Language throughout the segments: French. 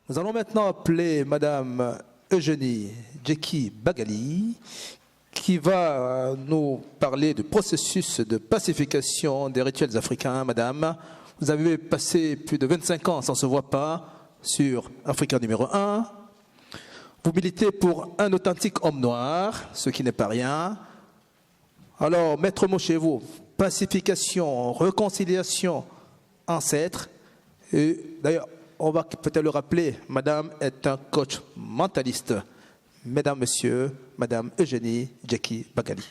Nous allons maintenant appeler Madame Eugénie Djeki Bagali, qui va nous parler du processus de pacification des rituels africains. Madame, vous avez passé plus de 25 ans, ça ne se voit pas, sur Africain numéro 1. Vous militez pour un authentique homme noir, ce qui n'est pas rien. Alors, maître mot chez vous, pacification, réconciliation, ancêtre. Et d'ailleurs, on va peut-être le rappeler, Madame est un coach mentaliste. Mesdames, Messieurs, Madame Eugénie Djeki Bagali.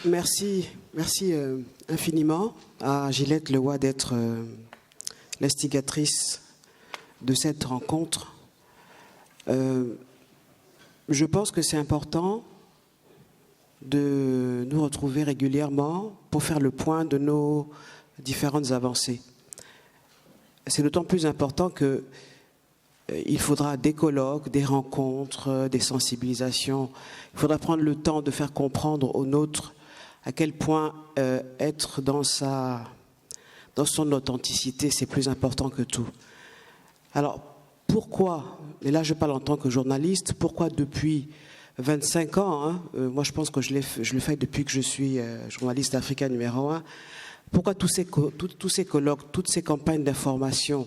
Merci infiniment à Gillette Leroy d'être l'instigatrice de cette rencontre. Je pense que c'est important de nous retrouver régulièrement pour faire le point de nos différentes avancées. C'est d'autant plus important que il faudra des colloques, des rencontres, des sensibilisations. Il faudra prendre le temps de faire comprendre aux nôtres à quel point être dans son authenticité, c'est plus important que tout. Alors, pourquoi, et là je parle en tant que journaliste, pourquoi depuis 25 ans, moi je pense que je le fais depuis que je suis journaliste africain numéro 1, pourquoi tous ces colloques, toutes ces campagnes d'information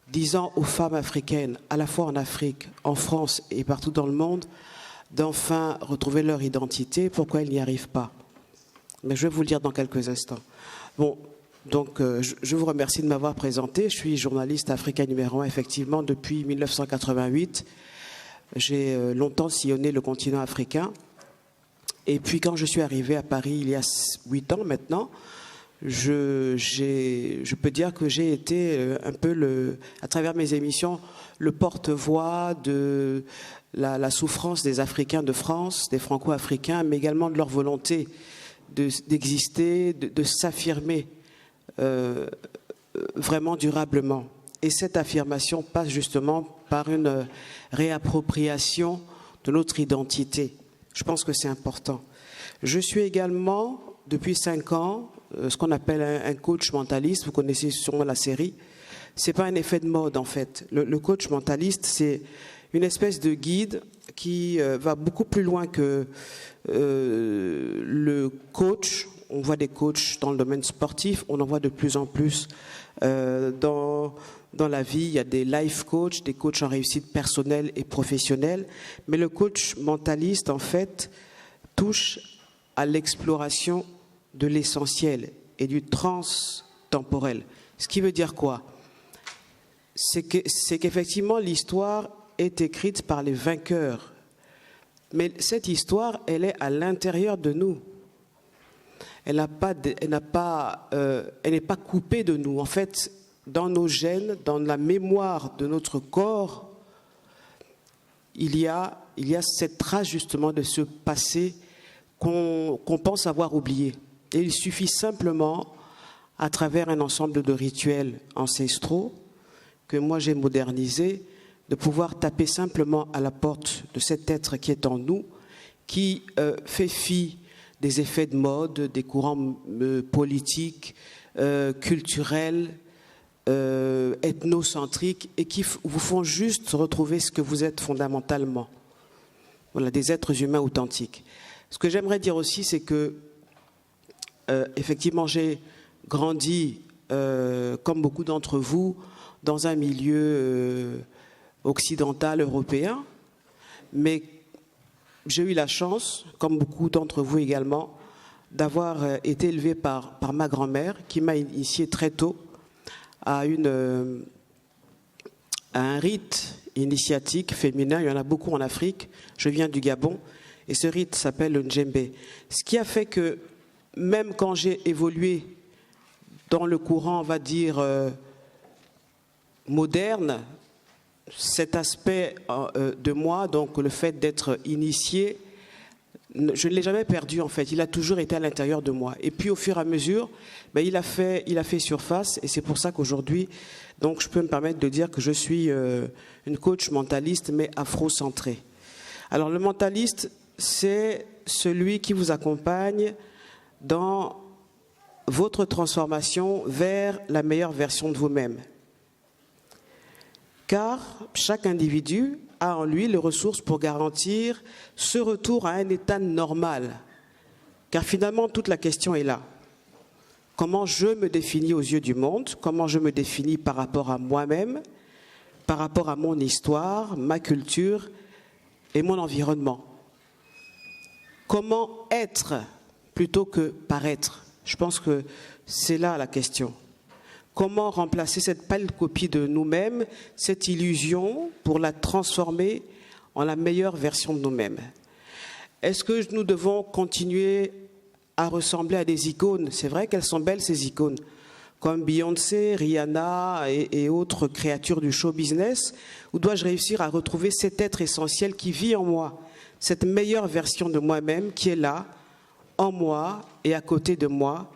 disant aux femmes africaines, à la fois en Afrique, en France et partout dans le monde, d'enfin retrouver leur identité, pourquoi elles n'y arrivent pas? Mais je vais vous le dire dans quelques instants. Bon, donc je vous remercie de m'avoir présenté. Je suis journaliste africain numéro 1, effectivement, depuis 1988. J'ai longtemps sillonné le continent africain. Et puis quand je suis arrivé à Paris il y a 8 ans maintenant, je peux dire que j'ai été un peu, à travers mes émissions, le porte-voix de la souffrance des Africains de France, des Franco-Africains, mais également de leur volonté d'exister, de s'affirmer vraiment durablement. Et cette affirmation passe justement par une réappropriation de notre identité. Je pense que c'est important. Je suis également, depuis 5 ans, ce qu'on appelle un coach mentaliste. Vous connaissez sûrement la série. C'est pas un effet de mode, en fait. Le coach mentaliste, c'est une espèce de guide qui va beaucoup plus loin que le coach. On voit des coachs dans le domaine sportif, on en voit de plus en plus dans la vie. Il y a des life coachs, des coachs en réussite personnelle et professionnelle. Mais le coach mentaliste, en fait, touche à l'exploration de l'essentiel et du transtemporel. Ce qui veut dire quoi? C'est qu'effectivement, l'histoire est écrite par les vainqueurs. Mais cette histoire, elle est à l'intérieur de nous. Elle n'est pas coupée de nous. En fait, dans nos gènes, dans la mémoire de notre corps, il y a cette trace justement de ce passé qu'on pense avoir oublié. Et il suffit simplement, à travers un ensemble de rituels ancestraux que moi j'ai modernisés, de pouvoir taper simplement à la porte de cet être qui est en nous, qui fait fi des effets de mode, des courants politiques, culturels, ethnocentriques, et qui vous font juste retrouver ce que vous êtes fondamentalement. Voilà, des êtres humains authentiques. Ce que j'aimerais dire aussi, c'est que, effectivement, j'ai grandi, comme beaucoup d'entre vous, dans un milieu occidental, européen, mais j'ai eu la chance, comme beaucoup d'entre vous également, d'avoir été élevé par ma grand-mère, qui m'a initié très tôt à un rite initiatique féminin. Il y en a beaucoup en Afrique. Je viens du Gabon. Et ce rite s'appelle le Ndjembe. Ce qui a fait que, même quand j'ai évolué dans le courant, on va dire, moderne, cet aspect de moi, donc le fait d'être initié, je ne l'ai jamais perdu en fait. Il a toujours été à l'intérieur de moi. Et puis au fur et à mesure, il a fait surface. Et c'est pour ça qu'aujourd'hui, donc je peux me permettre de dire que je suis une coach mentaliste, mais afro-centrée. Alors le mentaliste, c'est celui qui vous accompagne dans votre transformation vers la meilleure version de vous-même. Car chaque individu a en lui les ressources pour garantir ce retour à un état normal. Car finalement, toute la question est là. Comment je me définis aux yeux du monde, comment je me définis par rapport à moi-même, par rapport à mon histoire, ma culture et mon environnement. Comment être plutôt que paraître? Je pense que c'est là la question. Comment remplacer cette pâle copie de nous-mêmes, cette illusion, pour la transformer en la meilleure version de nous-mêmes? Est-ce que nous devons continuer à ressembler à des icônes? C'est vrai qu'elles sont belles, ces icônes, comme Beyoncé, Rihanna et autres créatures du show business. Ou dois-je réussir à retrouver cet être essentiel qui vit en moi, cette meilleure version de moi-même qui est là, en moi et à côté de moi,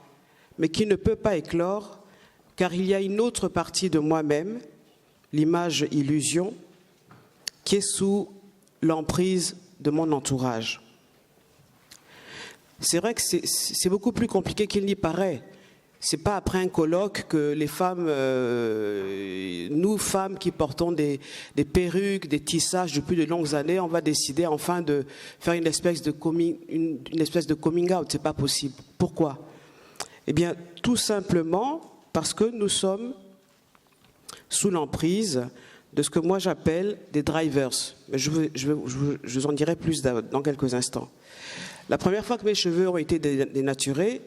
mais qui ne peut pas éclore, car il y a une autre partie de moi-même, l'image illusion, qui est sous l'emprise de mon entourage. C'est vrai que c'est beaucoup plus compliqué qu'il n'y paraît. C'est pas après un colloque que les femmes, nous femmes qui portons des perruques, des tissages depuis de longues années, on va décider enfin de faire une espèce de coming out. C'est pas possible. Pourquoi? Eh bien, tout simplement parce que nous sommes sous l'emprise de ce que moi j'appelle des drivers. Je vous en dirai plus dans quelques instants. La première fois que mes cheveux ont été dénaturés,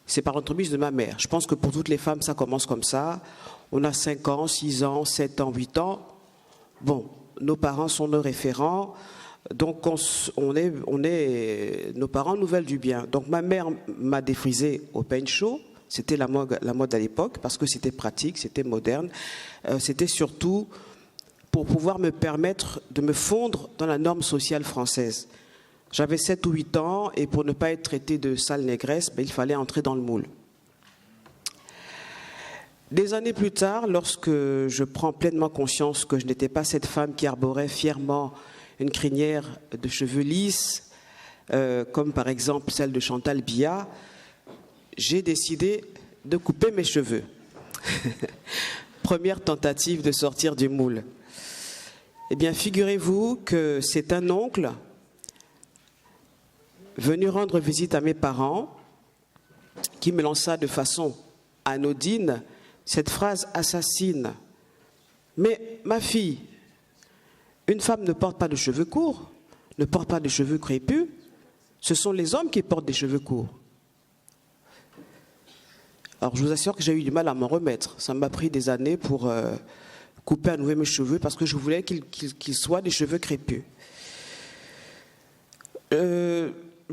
c'est par l'entremise de ma mère. Je pense que pour toutes les femmes, ça commence comme ça. On a 5 ans, 6 ans, 7 ans, 8 ans. Bon, nos parents sont nos référents. Donc, nos parents nous veulent du bien. Donc, ma mère m'a défrisé au pain chaud. C'était la mode à l'époque parce que c'était pratique, c'était moderne. C'était surtout pour pouvoir me permettre de me fondre dans la norme sociale française. J'avais 7 ou 8 ans et pour ne pas être traité de sale négresse, il fallait entrer dans le moule. Des années plus tard, lorsque je prends pleinement conscience que je n'étais pas cette femme qui arborait fièrement une crinière de cheveux lisses, comme par exemple celle de Chantal Biya, j'ai décidé de couper mes cheveux. Première tentative de sortir du moule. Eh bien, figurez-vous que c'est un oncle venu rendre visite à mes parents qui me lança de façon anodine cette phrase assassine. Mais ma fille, une femme ne porte pas de cheveux courts, ne porte pas de cheveux crépus, ce sont les hommes qui portent des cheveux courts. Alors je vous assure que j'ai eu du mal à m'en remettre. Ça m'a pris des années pour couper à nouveau mes cheveux parce que je voulais qu'ils soient des cheveux crépus.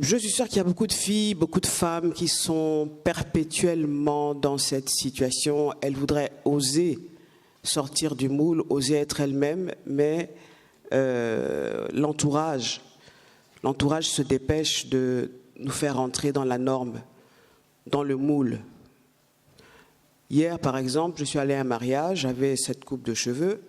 Je suis sûr qu'il y a beaucoup de filles, beaucoup de femmes qui sont perpétuellement dans cette situation. Elles voudraient oser sortir du moule, oser être elles-mêmes, mais l'entourage se dépêche de nous faire entrer dans la norme, dans le moule. Hier, par exemple, je suis allé à un mariage, j'avais cette coupe de cheveux,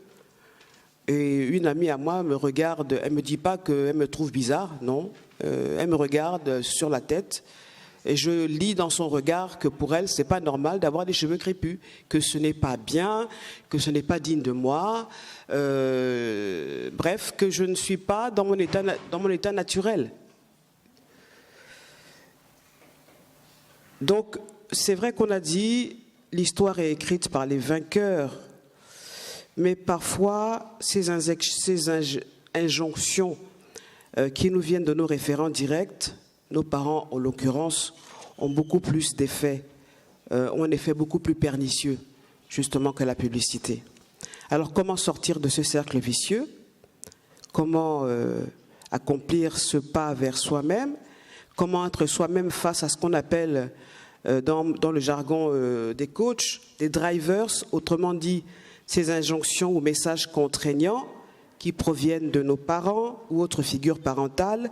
et une amie à moi me regarde, elle ne me dit pas qu'elle me trouve bizarre, non. Elle me regarde sur la tête et je lis dans son regard que pour elle, ce n'est pas normal d'avoir des cheveux crépus, que ce n'est pas bien, que ce n'est pas digne de moi, bref, que je ne suis pas dans mon état naturel. Donc, c'est vrai qu'on a dit, l'histoire est écrite par les vainqueurs, mais parfois, ces injonctions qui nous viennent de nos référents directs, nos parents en l'occurrence, ont beaucoup plus d'effets, ont un effet beaucoup plus pernicieux, justement, que la publicité. Alors, comment sortir de ce cercle vicieux? Comment accomplir ce pas vers soi-même? Comment être soi-même face à ce qu'on appelle, dans le jargon des coachs, des drivers, autrement dit, ces injonctions ou messages contraignants qui proviennent de nos parents ou autres figures parentales,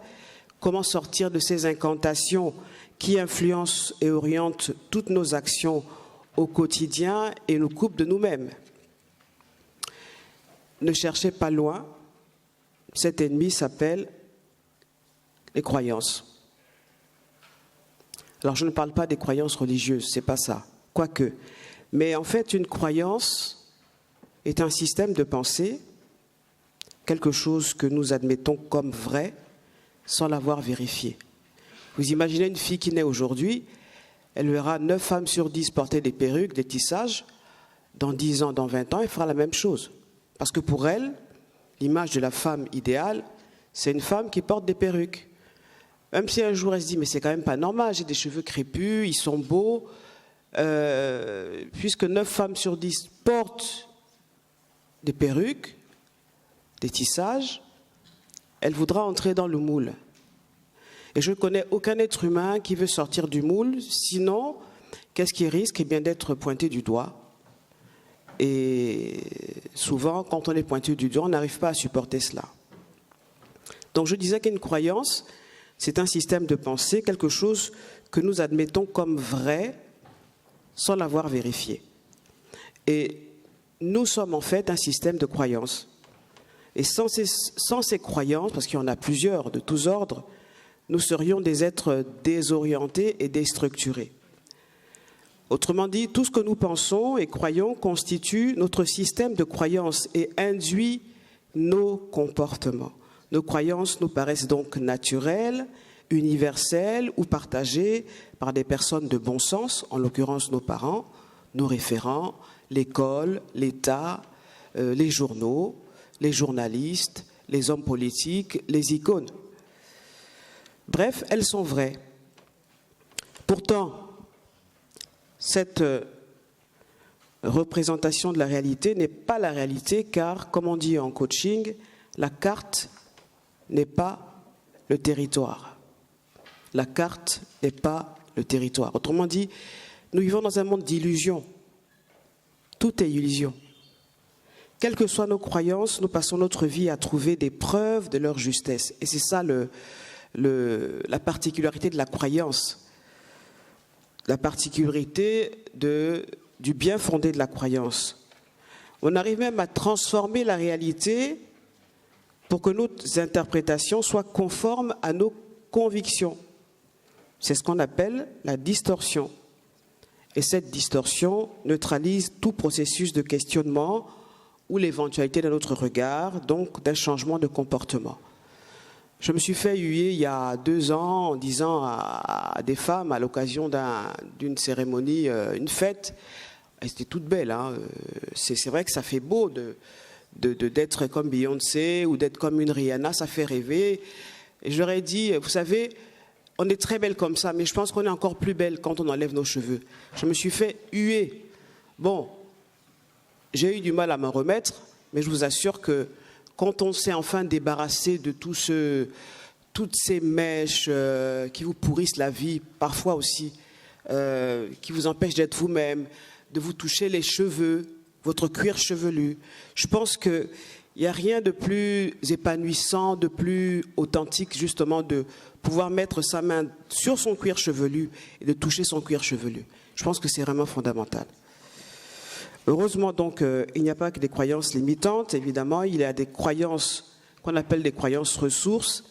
comment sortir de ces incantations qui influencent et orientent toutes nos actions au quotidien et nous coupent de nous-mêmes. Ne cherchez pas loin, cet ennemi s'appelle les croyances. Alors je ne parle pas des croyances religieuses, c'est pas ça, quoique. Mais en fait, une croyance est un système de pensée, quelque chose que nous admettons comme vrai sans l'avoir vérifié. Vous imaginez une fille qui naît aujourd'hui, elle verra 9 femmes sur 10 porter des perruques, des tissages. Dans 10 ans, dans 20 ans, elle fera la même chose. Parce que pour elle, l'image de la femme idéale, c'est une femme qui porte des perruques. Même si un jour elle se dit, mais c'est quand même pas normal, j'ai des cheveux crépus, ils sont beaux. Puisque 9 femmes sur 10 portent des perruques, des tissages, elle voudra entrer dans le moule. Et je ne connais aucun être humain qui veut sortir du moule, sinon, qu'est-ce qui risque? Eh bien, d'être pointé du doigt. Et souvent, quand on est pointé du doigt, on n'arrive pas à supporter cela. Donc je disais qu'une croyance, c'est un système de pensée, quelque chose que nous admettons comme vrai sans l'avoir vérifié. Et nous sommes en fait un système de croyances. Et sans ces croyances, parce qu'il y en a plusieurs de tous ordres, nous serions des êtres désorientés et déstructurés. Autrement dit, tout ce que nous pensons et croyons constitue notre système de croyances et induit nos comportements. Nos croyances nous paraissent donc naturelles, universelles ou partagées par des personnes de bon sens, en l'occurrence nos parents, nos référents, l'école, l'État, les journaux, les journalistes, les hommes politiques, les icônes. Bref, elles sont vraies. Pourtant, cette représentation de la réalité n'est pas la réalité car, comme on dit en coaching, la carte n'est pas le territoire. La carte n'est pas le territoire. Autrement dit, nous vivons dans un monde d'illusions. Tout est illusion. Quelles que soient nos croyances, nous passons notre vie à trouver des preuves de leur justesse. Et c'est ça la particularité de la croyance. La particularité du bien fondé de la croyance. On arrive même à transformer la réalité pour que nos interprétations soient conformes à nos convictions. C'est ce qu'on appelle la distorsion. Et cette distorsion neutralise tout processus de questionnement ou l'éventualité d'un autre regard, donc d'un changement de comportement. Je me suis fait huer il y a 2 ans en disant à des femmes à l'occasion d'une cérémonie, une fête, elles étaient toutes belles, hein. C'est vrai que ça fait beau d'être comme Beyoncé ou d'être comme une Rihanna, ça fait rêver. Et je leur ai dit, vous savez, on est très belle comme ça, mais je pense qu'on est encore plus belle quand on enlève nos cheveux. Je me suis fait huer. Bon, j'ai eu du mal à m'en remettre, mais je vous assure que quand on s'est enfin débarrassé de toutes ces mèches qui vous pourrissent la vie, parfois aussi, qui vous empêchent d'être vous-même, de vous toucher les cheveux, votre cuir chevelu, je pense qu'il n'y a rien de plus épanouissant, de plus authentique, justement, de pouvoir mettre sa main sur son cuir chevelu et de toucher son cuir chevelu. Je pense que c'est vraiment fondamental. Heureusement, donc, il n'y a pas que des croyances limitantes. Évidemment, il y a des croyances qu'on appelle des croyances ressources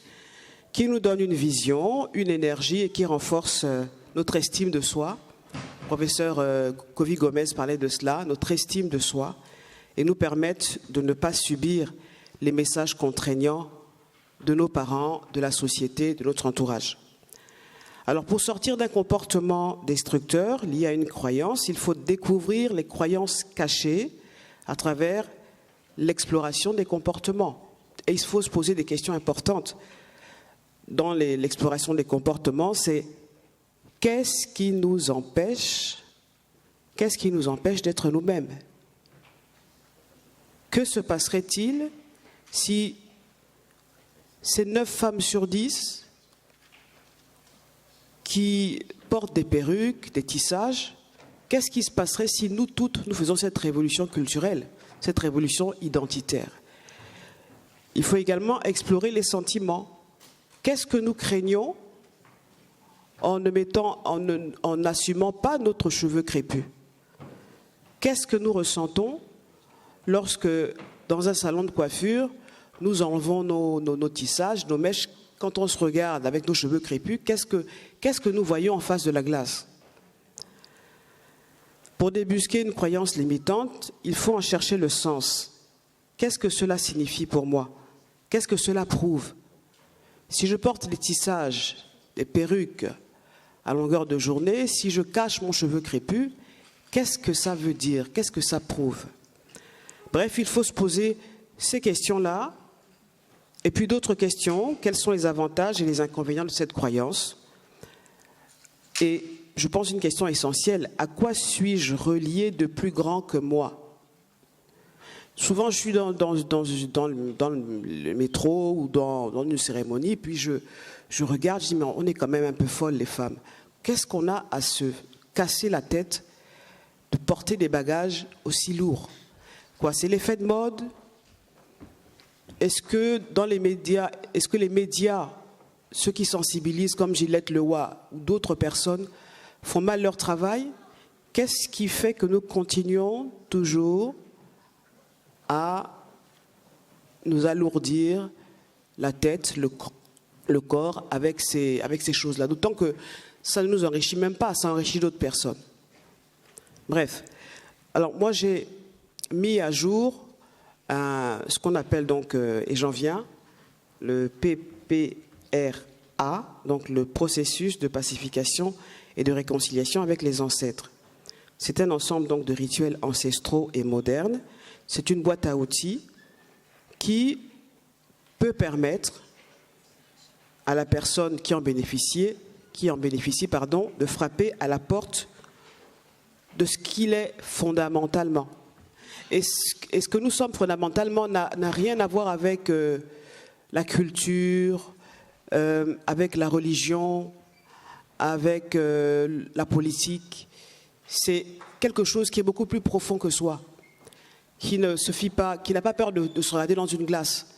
qui nous donnent une vision, une énergie et qui renforcent notre estime de soi. Le professeur Covey Gomez parlait de cela, notre estime de soi, et nous permettent de ne pas subir les messages contraignants de nos parents, de la société, de notre entourage. Alors, pour sortir d'un comportement destructeur lié à une croyance, il faut découvrir les croyances cachées à travers l'exploration des comportements. Et il faut se poser des questions importantes. Dans l'exploration des comportements, c'est qu'est-ce qui nous empêche d'être nous-mêmes? Que se passerait-il si ces 9 femmes sur 10 qui portent des perruques, des tissages, qu'est-ce qui se passerait si nous toutes, nous faisons cette révolution culturelle, cette révolution identitaire? Il faut également explorer les sentiments. Qu'est-ce que nous craignons en n'assumant pas notre cheveu crépus? Qu'est-ce que nous ressentons lorsque, dans un salon de coiffure, nous enlevons nos tissages, nos mèches? quand on se regarde avec nos cheveux crépus, qu'est-ce que nous voyons en face de la glace? Pour débusquer une croyance limitante, il faut en chercher le sens. Qu'est-ce que cela signifie pour moi? Qu'est-ce que cela prouve? Si je porte des tissages, des perruques à longueur de journée, si je cache mon cheveu crépus, qu'est-ce que ça veut dire? Qu'est-ce que ça prouve? Bref, il faut se poser ces questions-là, et puis d'autres questions. Quels sont les avantages et les inconvénients de cette croyance? Et je pense une question essentielle, à quoi suis-je relié de plus grand que moi? Souvent, je suis dans le métro ou dans une cérémonie, puis je regarde, je dis, mais on est quand même un peu folles, les femmes. Qu'est-ce qu'on a à se casser la tête de porter des bagages aussi lourds? Quoi, c'est l'effet de mode? Est-ce que dans les médias, les médias, ceux qui sensibilisent comme Gillette Leroy ou d'autres personnes, font mal leur travail? Qu'est-ce qui fait que nous continuons toujours à nous alourdir la tête, le corps avec ces choses-là? D'autant que ça ne nous enrichit même pas, ça enrichit d'autres personnes. Bref, alors moi j'ai mis à jour ce qu'on appelle donc, et j'en viens, le PPRA, donc le processus de pacification et de réconciliation avec les ancêtres. C'est un ensemble donc de rituels ancestraux et modernes. C'est une boîte à outils qui peut permettre à la personne qui en bénéficie, de frapper à la porte de ce qu'il est fondamentalement. Et ce que nous sommes fondamentalement n'a rien à voir avec la culture, avec la religion, avec la politique. C'est quelque chose qui est beaucoup plus profond que soi, qui ne se fie pas, qui n'a pas peur de se regarder dans une glace.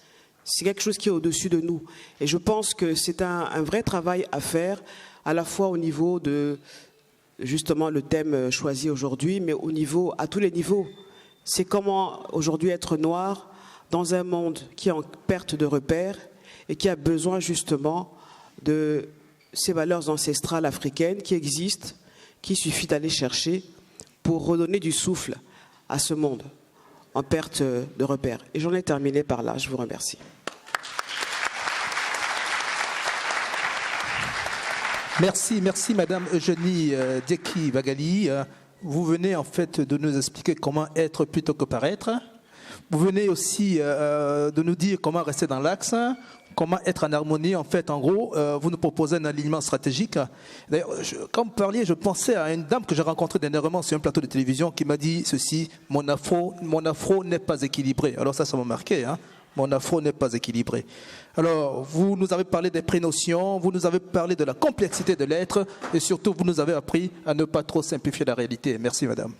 C'est quelque chose qui est au-dessus de nous. Et je pense que c'est un vrai travail à faire, à la fois au niveau de, justement, le thème choisi aujourd'hui, mais à tous les niveaux. C'est comment aujourd'hui être noir dans un monde qui est en perte de repères et qui a besoin justement de ces valeurs ancestrales africaines qui existent, qu'il suffit d'aller chercher pour redonner du souffle à ce monde en perte de repères. Et j'en ai terminé par là. Je vous remercie. Merci Madame Eugénie Djeki Bagali. Vous venez en fait de nous expliquer comment être plutôt que paraître. Vous venez aussi de nous dire comment rester dans l'axe, comment être en harmonie. En fait, en gros, vous nous proposez un alignement stratégique. D'ailleurs, quand vous parliez, je pensais à une dame que j'ai rencontrée dernièrement sur un plateau de télévision qui m'a dit ceci: mon afro n'est pas équilibré. Alors ça m'a marqué, hein. Mon afro n'est pas équilibré. Alors, vous nous avez parlé des prénotions, vous nous avez parlé de la complexité de l'être et surtout, vous nous avez appris à ne pas trop simplifier la réalité. Merci, madame.